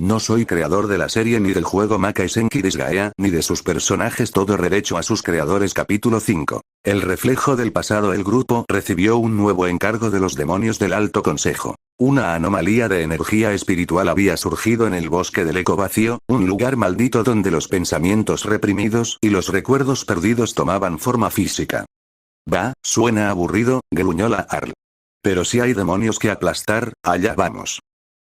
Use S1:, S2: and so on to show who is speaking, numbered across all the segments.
S1: No soy creador de la serie ni del juego Makai Senki Disgaea, ni de sus personajes. Todo derecho a sus creadores. Capítulo 5. El reflejo del pasado. El grupo recibió un nuevo encargo de los demonios del Alto Consejo. Una anomalía de energía espiritual había surgido en el bosque del eco vacío, un lugar maldito donde los pensamientos reprimidos y los recuerdos perdidos tomaban forma física. Bah, suena aburrido, gruñó la Arl. Pero si hay demonios que aplastar, allá vamos.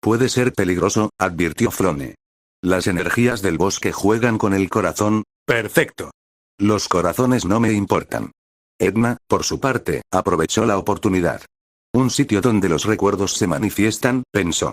S1: Puede ser peligroso, advirtió Flone. Las energías del bosque juegan con el corazón. Perfecto. Los corazones no me importan. Edna, por su parte, aprovechó la oportunidad. Un sitio donde los recuerdos se manifiestan, pensó.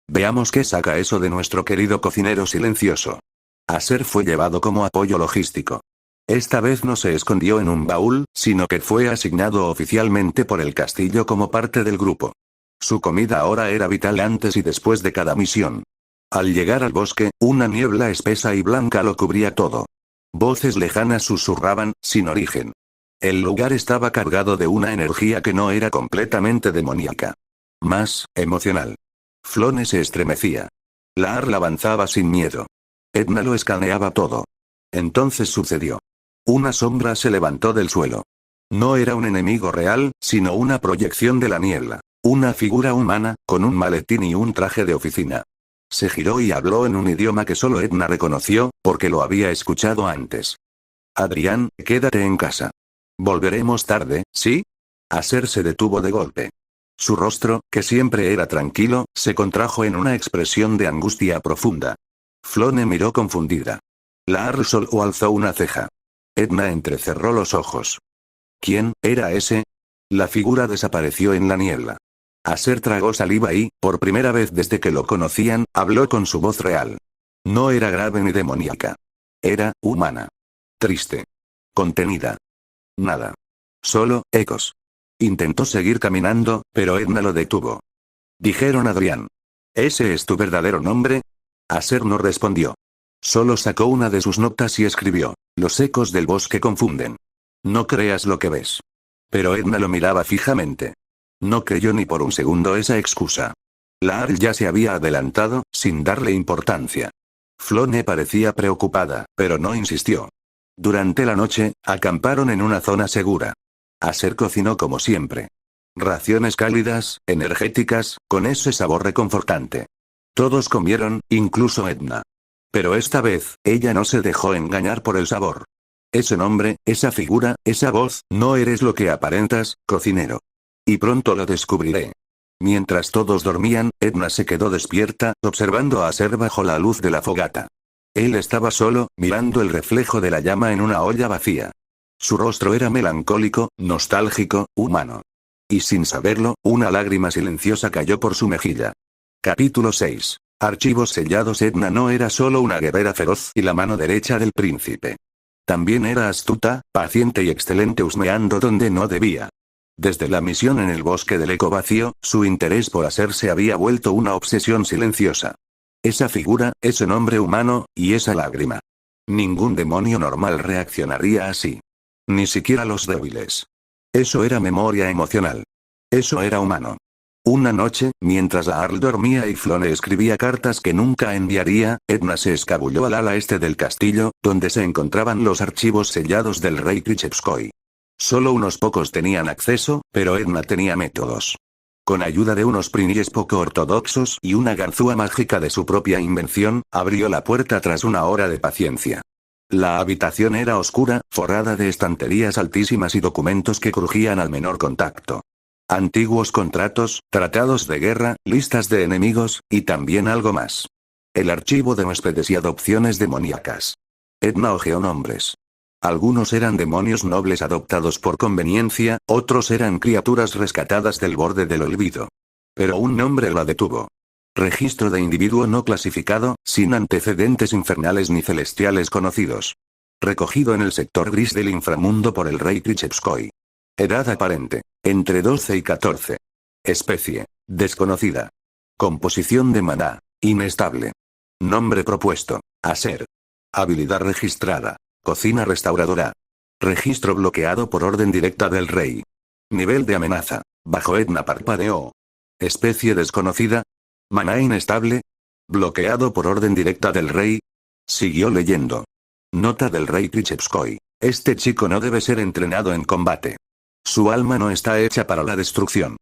S1: Veamos qué saca eso de nuestro querido cocinero silencioso. Aser fue llevado como apoyo logístico. Esta vez no se escondió en un baúl, sino que fue asignado oficialmente por el castillo como parte del grupo. Su comida ahora era vital antes y después de cada misión. Al llegar al bosque, una niebla espesa y blanca lo cubría todo. Voces lejanas susurraban, sin origen. El lugar estaba cargado de una energía que no era completamente demoníaca. Más, emocional. Flone se estremecía. La Arl avanzaba sin miedo. Edna lo escaneaba todo. Entonces sucedió. Una sombra se levantó del suelo. No era un enemigo real, sino una proyección de la niebla. Una figura humana, con un maletín y un traje de oficina. Se giró y habló en un idioma que solo Edna reconoció, porque lo había escuchado antes. Adrián, quédate en casa. Volveremos tarde, ¿sí? Aser se detuvo de golpe. Su rostro, que siempre era tranquilo, se contrajo en una expresión de angustia profunda. Flone miró confundida. La Arl solo alzó una ceja. Edna entrecerró los ojos. ¿Quién era ese? La figura desapareció en la niebla. Aser tragó saliva y, por primera vez desde que lo conocían, habló con su voz real. No era grave ni demoníaca. Era humana. Triste. Contenida. Nada. Solo, ecos. Intentó seguir caminando, pero Edna lo detuvo. Dijeron Adrián. ¿Ese es tu verdadero nombre? Aser no respondió. Solo sacó una de sus notas y escribió. Los ecos del bosque confunden. No creas lo que ves. Pero Edna lo miraba fijamente. No creyó ni por un segundo esa excusa. La Arl ya se había adelantado, sin darle importancia. Flone parecía preocupada, pero no insistió. Durante la noche, acamparon en una zona segura. Aser cocinó como siempre. Raciones cálidas, energéticas, con ese sabor reconfortante. Todos comieron, incluso Edna. Pero esta vez, ella no se dejó engañar por el sabor. Ese nombre, esa figura, esa voz, no eres lo que aparentas, cocinero. Y pronto lo descubriré. Mientras todos dormían, Edna se quedó despierta, observando a Aser bajo la luz de la fogata. Él estaba solo, mirando el reflejo de la llama en una olla vacía. Su rostro era melancólico, nostálgico, humano. Y sin saberlo, una lágrima silenciosa cayó por su mejilla. Capítulo 6. Archivos sellados. Edna no era solo una guerrera feroz y la mano derecha del príncipe. También era astuta, paciente y excelente husmeando donde no debía. Desde la misión en el bosque del eco vacío, su interés por Aser se había vuelto una obsesión silenciosa. Esa figura, ese nombre humano, y esa lágrima. Ningún demonio normal reaccionaría así. Ni siquiera los débiles. Eso era memoria emocional. Eso era humano. Una noche, mientras la Arl dormía y Flone escribía cartas que nunca enviaría, Edna se escabulló al ala este del castillo, donde se encontraban los archivos sellados del rey Krichevskoy. Solo unos pocos tenían acceso, pero Edna tenía métodos. Con ayuda de unos prinies poco ortodoxos y una ganzúa mágica de su propia invención, abrió la puerta tras una hora de paciencia. La habitación era oscura, forrada de estanterías altísimas y documentos que crujían al menor contacto. Antiguos contratos, tratados de guerra, listas de enemigos, y también algo más. El archivo de huéspedes y adopciones demoníacas. Edna hojeó nombres. Algunos eran demonios nobles adoptados por conveniencia, otros eran criaturas rescatadas del borde del olvido. Pero un nombre la detuvo. Registro de individuo no clasificado, sin antecedentes infernales ni celestiales conocidos. Recogido en el sector gris del inframundo por el rey Krichevskoy. Edad aparente, entre 12 y 14. Especie, desconocida. Composición de maná, inestable. Nombre propuesto, Aser. Habilidad registrada, cocina restauradora. Registro bloqueado por orden directa del rey. Nivel de amenaza, bajo. Edna parpadeó. Especie desconocida. Maná inestable. Bloqueado por orden directa del rey. Siguió leyendo. Nota del rey Krichevskoy. Este chico no debe ser entrenado en combate. Su alma no está hecha para la destrucción.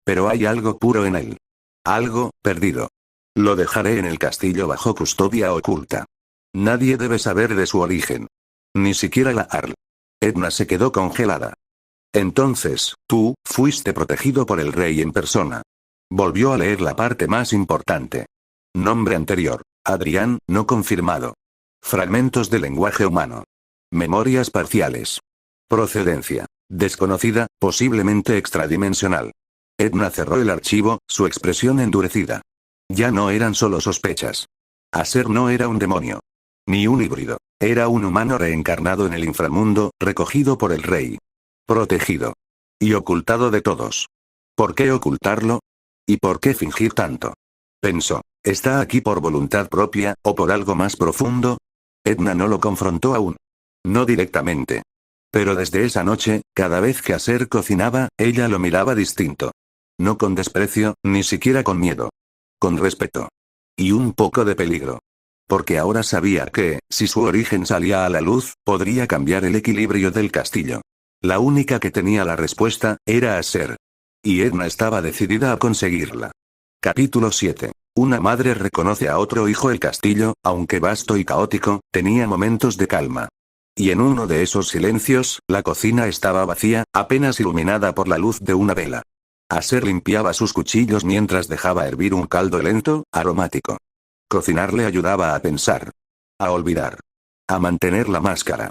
S1: Pero hay algo puro en él. Algo, perdido. Lo dejaré en el castillo bajo custodia oculta. Nadie debe saber de su origen. Ni siquiera la Arl. Edna se quedó congelada. Entonces, tú, fuiste protegido por el rey en persona. Volvió a leer la parte más importante. Nombre anterior. Adrián, no confirmado. Fragmentos de lenguaje humano. Memorias parciales. Procedencia. Desconocida, posiblemente extradimensional. Edna cerró el archivo, su expresión endurecida. Ya no eran solo sospechas. Aser no era un demonio. Ni un híbrido. Era un humano reencarnado en el inframundo, recogido por el rey. Protegido. Y ocultado de todos. ¿Por qué ocultarlo? ¿Y por qué fingir tanto? Pensó. ¿Está aquí por voluntad propia, o por algo más profundo? Edna no lo confrontó aún. No directamente. Pero desde esa noche, cada vez que Aser cocinaba, ella lo miraba distinto. No con desprecio, ni siquiera con miedo. Con respeto. Y un poco de peligro. Porque ahora sabía que, si su origen salía a la luz, podría cambiar el equilibrio del castillo. La única que tenía la respuesta, era Aser. Y Edna estaba decidida a conseguirla. Capítulo 7. Una madre reconoce a otro hijo. El castillo, aunque vasto y caótico, tenía momentos de calma. Y en uno de esos silencios, la cocina estaba vacía, apenas iluminada por la luz de una vela. Aser limpiaba sus cuchillos mientras dejaba hervir un caldo lento, aromático. Cocinar le ayudaba a pensar. A olvidar. A mantener la máscara.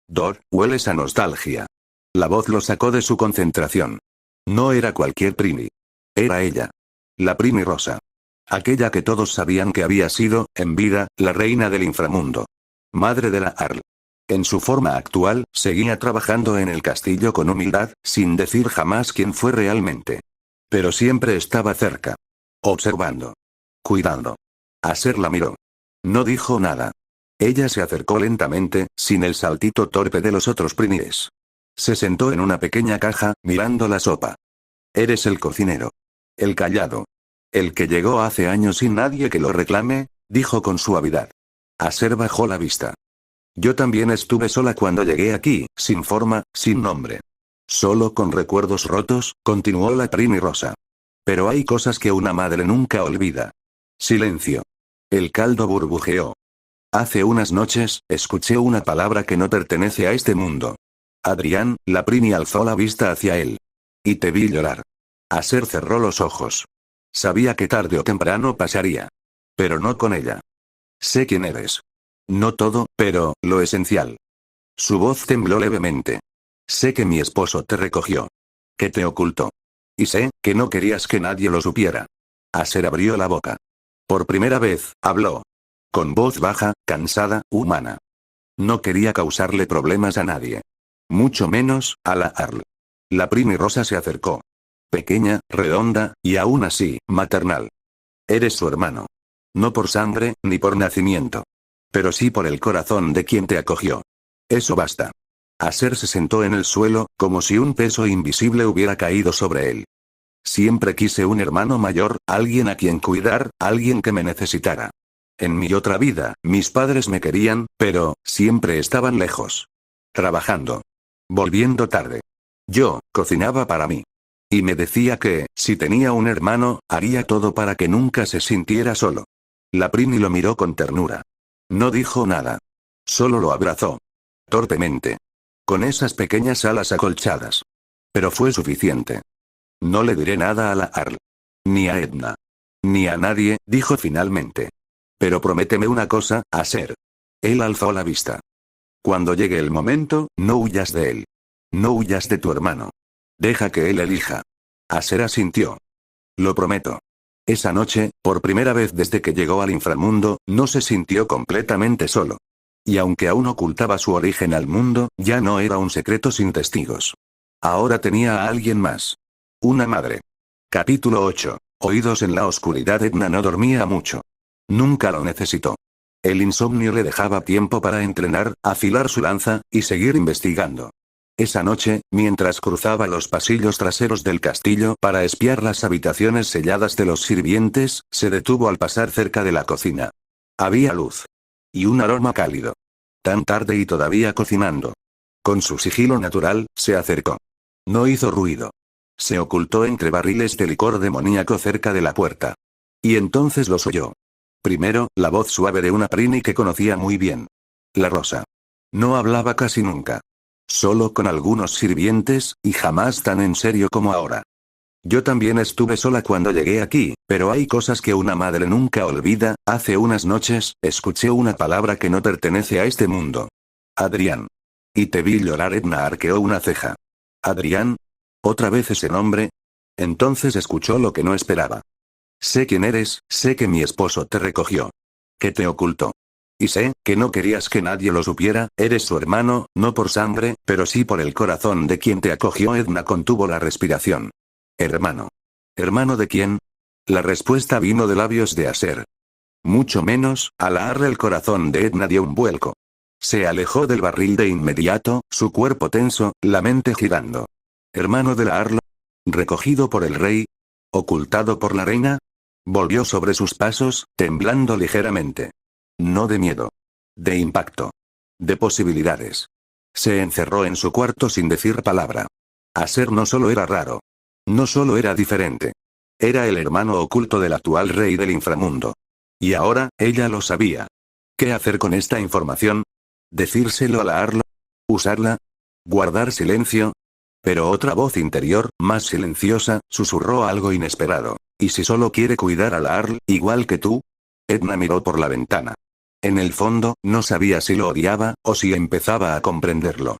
S1: Dor, hueles a nostalgia. La voz lo sacó de su concentración. No era cualquier Primi. Era ella. La Primi Rosa. Aquella que todos sabían que había sido, en vida, la reina del inframundo. Madre de la Arl. En su forma actual, seguía trabajando en el castillo con humildad, sin decir jamás quién fue realmente. Pero siempre estaba cerca. Observando. Cuidando. Aser la miró. No dijo nada. Ella se acercó lentamente, sin el saltito torpe de los otros Primies. Se sentó en una pequeña caja, mirando la sopa. Eres el cocinero. El callado. El que llegó hace años sin nadie que lo reclame, dijo con suavidad. Aser bajó la vista. Yo también estuve sola cuando llegué aquí, sin forma, sin nombre. Solo con recuerdos rotos, continuó la Primi Rosa. Pero hay cosas que una madre nunca olvida. Silencio. El caldo burbujeó. Hace unas noches, escuché una palabra que no pertenece a este mundo. Adrián, la Primi alzó la vista hacia él. Y te vi llorar. Aser cerró los ojos. Sabía que tarde o temprano pasaría. Pero no con ella. Sé quién eres. No todo, pero, lo esencial. Su voz tembló levemente. Sé que mi esposo te recogió. Que te ocultó. Y sé, que no querías que nadie lo supiera. Aser abrió la boca. Por primera vez, habló. Con voz baja, cansada, humana. No quería causarle problemas a nadie. Mucho menos, a la Arl. La Primi Rosa se acercó. Pequeña, redonda, y aún así, maternal. Eres su hermano. No por sangre, ni por nacimiento. Pero sí por el corazón de quien te acogió. Eso basta. Aser se sentó en el suelo, como si un peso invisible hubiera caído sobre él. Siempre quise un hermano mayor, alguien a quien cuidar, alguien que me necesitara. En mi otra vida, mis padres me querían, pero, siempre estaban lejos. Trabajando. Volviendo tarde. Yo, cocinaba para mí. Y me decía que, si tenía un hermano, haría todo para que nunca se sintiera solo. La Primi lo miró con ternura. No dijo nada. Solo lo abrazó. Torpemente. Con esas pequeñas alas acolchadas. Pero fue suficiente. No le diré nada a la Arl. Ni a Edna. Ni a nadie, dijo finalmente. Pero prométeme una cosa, Aser. Él alzó la vista. Cuando llegue el momento, no huyas de él. No huyas de tu hermano. Deja que él elija. Aser asintió. Lo prometo. Esa noche, por primera vez desde que llegó al inframundo, no se sintió completamente solo. Y aunque aún ocultaba su origen al mundo, ya no era un secreto sin testigos. Ahora tenía a alguien más. Una madre. Capítulo 8. Oídos en la oscuridad. Edna no dormía mucho. Nunca lo necesitó. El insomnio le dejaba tiempo para entrenar, afilar su lanza, y seguir investigando. Esa noche, mientras cruzaba los pasillos traseros del castillo para espiar las habitaciones selladas de los sirvientes, se detuvo al pasar cerca de la cocina. Había luz. Y un aroma cálido. Tan tarde y todavía cocinando. Con su sigilo natural, se acercó. No hizo ruido. Se ocultó entre barriles de licor demoníaco cerca de la puerta. Y entonces los oyó. Primero, la voz suave de una Prini que conocía muy bien. La Rosa. No hablaba casi nunca. Solo con algunos sirvientes, y jamás tan en serio como ahora. Yo también estuve sola cuando llegué aquí, pero hay cosas que una madre nunca olvida. Hace unas noches, escuché una palabra que no pertenece a este mundo. Adrián. Y te vi llorar. Edna arqueó una ceja. ¿Adrián? ¿Otra vez ese nombre? Entonces escuchó lo que no esperaba. Sé quién eres, sé que mi esposo te recogió. Que te ocultó. Y sé, que no querías que nadie lo supiera. Eres su hermano, no por sangre, pero sí por el corazón de quien te acogió. Edna contuvo la respiración. ¿Hermano? ¿Hermano de quién? La respuesta vino de labios de Aser. Mucho menos. Al aarle el corazón de Edna dio un vuelco. Se alejó del barril de inmediato, su cuerpo tenso, la mente girando. ¿Hermano de la Arlo? ¿Recogido por el rey? ¿Ocultado por la reina? Volvió sobre sus pasos, temblando ligeramente. No de miedo. De impacto. De posibilidades. Se encerró en su cuarto sin decir palabra. Aser no solo era raro. No solo era diferente. Era el hermano oculto del actual rey del inframundo. Y ahora, ella lo sabía. ¿Qué hacer con esta información? ¿Decírselo a la Arlo? ¿Usarla? ¿Guardar silencio? Pero otra voz interior, más silenciosa, susurró algo inesperado. ¿Y si solo quiere cuidar a la Arl, igual que tú? Edna miró por la ventana. En el fondo, no sabía si lo odiaba, o si empezaba a comprenderlo.